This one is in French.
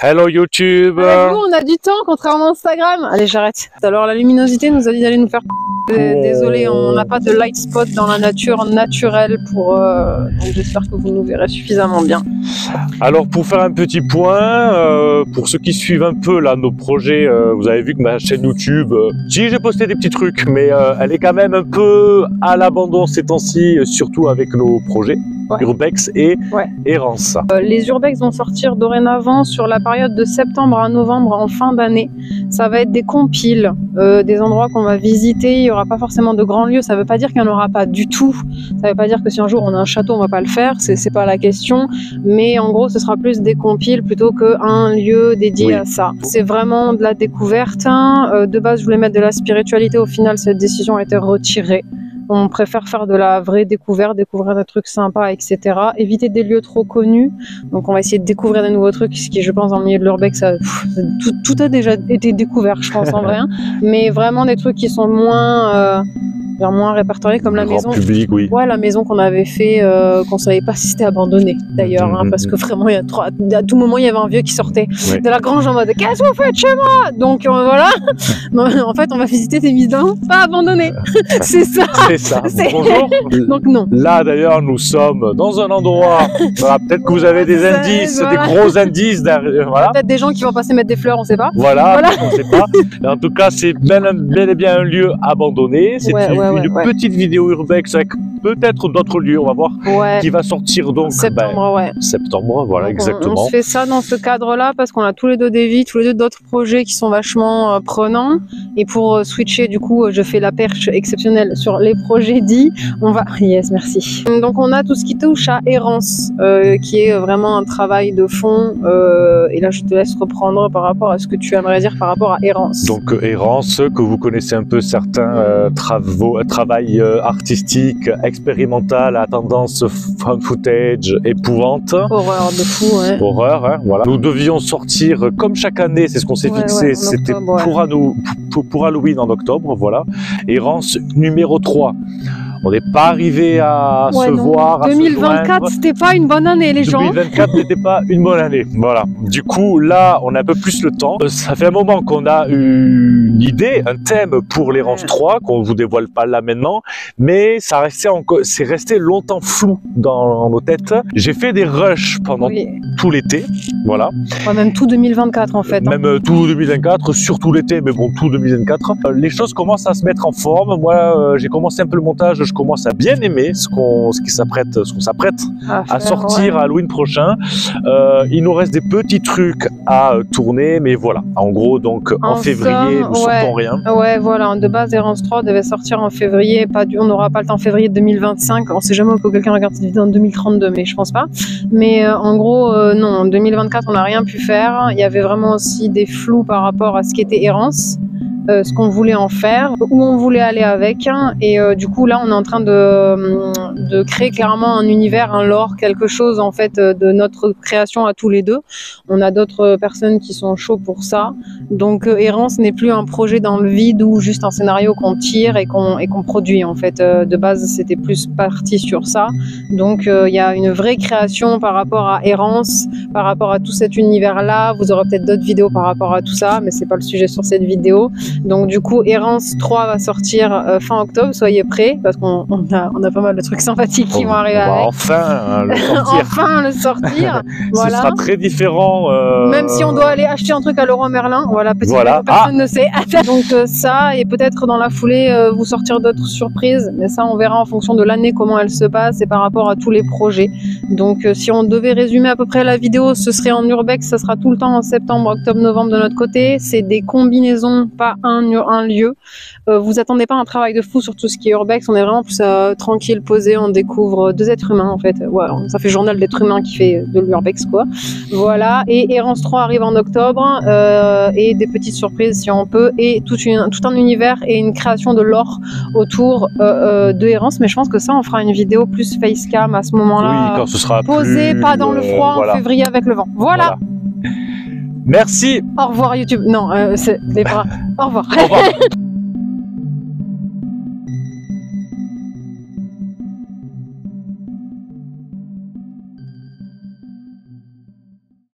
Hello YouTube. Avec vous, on a du temps, contrairement à Instagram. Allez, j'arrête. Alors, la luminosité nous a dit d'aller nous faire... Désolé, on n'a pas de light spot dans la nature naturelle pour... Donc, j'espère que vous nous verrez suffisamment bien. Alors, pour faire un petit point, pour ceux qui suivent un peu là nos projets, vous avez vu que ma chaîne YouTube, j'ai posté des petits trucs, mais elle est quand même un peu à l'abandon ces temps-ci, surtout avec nos projets. Ouais. Urbex et Errance. Les Urbex vont sortir dorénavant sur la période de septembre à novembre en fin d'année. Ça va être des compiles, des endroits qu'on va visiter. Il n'y aura pas forcément de grands lieux. Ça ne veut pas dire qu'il n'y en aura pas du tout. Ça ne veut pas dire que si un jour on a un château, on ne va pas le faire. C'est pas la question. Mais en gros, ce sera plus des compiles plutôt qu'un lieu dédié à ça. C'est vraiment de la découverte. De base, je voulais mettre de la spiritualité. Au final, cette décision a été retirée. On préfère faire de la vraie découverte, découvrir des trucs sympas, etc. Éviter des lieux trop connus. Donc on va essayer de découvrir des nouveaux trucs, ce qui, je pense, dans le milieu de l'urbex, tout a déjà été découvert, je pense, en vrai. Mais vraiment des trucs qui sont moins répertoriés, comme la maison. Public, oui. Ouais, la maison qu'on avait fait, qu'on savait pas si c'était abandonné, d'ailleurs, parce que vraiment, à tout moment, il y avait un vieux qui sortait de la grange en mode « Qu'est-ce que vous faites chez moi ?» Donc voilà. En fait, on va visiter des maisons pas abandonnées. C'est ça. C'est ça. Bonjour. Donc non. Là d'ailleurs nous sommes dans un endroit, voilà, peut-être que vous avez des indices, des gros indices derrière, voilà. Peut-être des gens qui vont passer mettre des fleurs, on sait pas. Voilà. On sait pas. Mais en tout cas c'est bel et bien un lieu abandonné. C'est une petite vidéo urbex avec peut-être d'autres lieux, on va voir, qui va sortir donc septembre, septembre, voilà. Donc exactement. On se fait ça dans ce cadre-là parce qu'on a tous les deux des vies, tous les deux d'autres projets qui sont vachement prenants. Et pour switcher, du coup, je fais la perche exceptionnelle sur les projets dits. On va... Yes, merci. Donc, on a tout ce qui touche à Errance, qui est vraiment un travail de fond. Et là, je te laisse reprendre par rapport à ce que tu aimerais dire par rapport à Errance. Donc, Errance, que vous connaissez un peu certains travail artistique, expérimental, à tendance fan footage, épouvante. Horreur de fou, ouais. Horreur, hein, voilà. Nous devions sortir, comme chaque année, c'est ce qu'on s'est fixé, c'était pour Halloween en octobre, voilà. Errance numéro 3. On n'est pas arrivé à se voir. 2024, c'était pas une bonne année, les gens. 2024 n'était pas une bonne année. Voilà. Du coup, là, on a un peu plus le temps. Ça fait un moment qu'on a une idée, un thème pour l'Errance 3, qu'on ne vous dévoile pas là maintenant, mais ça restait encore, c'est resté longtemps flou dans nos têtes. J'ai fait des rushs pendant tout l'été. Voilà. Même tout 2024, en fait. Même tout 2024, surtout l'été, mais bon, tout 2024. Les choses commencent à se mettre en forme. Moi, j'ai commencé un peu le montage. Je commence à bien aimer ce qu'on s'apprête à sortir à Halloween prochain. Il nous reste des petits trucs à tourner, mais voilà. En gros, donc en février, nous sortons rien. Ouais, voilà. De base, Errance 3 devait sortir en février. On n'aura pas le temps en février 2025. On sait jamais que quelqu'un regarde cette vidéo en 2032, mais je pense pas. Mais en gros, non, en 2024, on n'a rien pu faire. Il y avait vraiment aussi des flous par rapport à ce qu'était Errance. Ce qu'on voulait en faire, où on voulait aller avec, et du coup là on est en train de créer clairement un univers, un lore, quelque chose en fait de notre création à tous les deux. On a d'autres personnes qui sont chauds pour ça, donc Errance n'est plus un projet dans le vide ou juste un scénario qu'on tire et qu'on produit en fait. De base c'était plus parti sur ça, donc il y a une vraie création par rapport à Errance, par rapport à tout cet univers là. Vous aurez peut-être d'autres vidéos par rapport à tout ça, mais c'est pas le sujet sur cette vidéo. Donc du coup, Errance 3 va sortir fin octobre, soyez prêts, parce qu'on a pas mal de trucs sympathiques qui vont arriver avec. Enfin le sortir. Enfin le sortir. Voilà. Ce sera très différent. Même si on doit aller acheter un truc à Leroy Merlin, voilà, personne ne sait. Donc ça, et peut-être dans la foulée, vous sortir d'autres surprises, mais ça on verra en fonction de l'année comment elle se passe et par rapport à tous les projets. Donc si on devait résumer à peu près la vidéo, ce serait en urbex, ça sera tout le temps en septembre, octobre, novembre de notre côté. C'est des combinaisons, pas un lieu. Vous attendez pas un travail de fou sur tout ce qui est urbex, on est vraiment plus tranquille, posé, on découvre deux êtres humains en fait. Voilà, ça fait journal d'être humain qui fait de l'urbex quoi. Voilà, et Errance 3 arrive en octobre, et des petites surprises si on peut, et tout un univers et une création de lore autour de Errance, mais je pense que ça on fera une vidéo plus facecam à ce moment-là. Oui, quand ce sera posé, plus, pas dans le froid en février avec le vent. Voilà. Merci. Au revoir YouTube. Non, c'est les bras. Au revoir. Au revoir.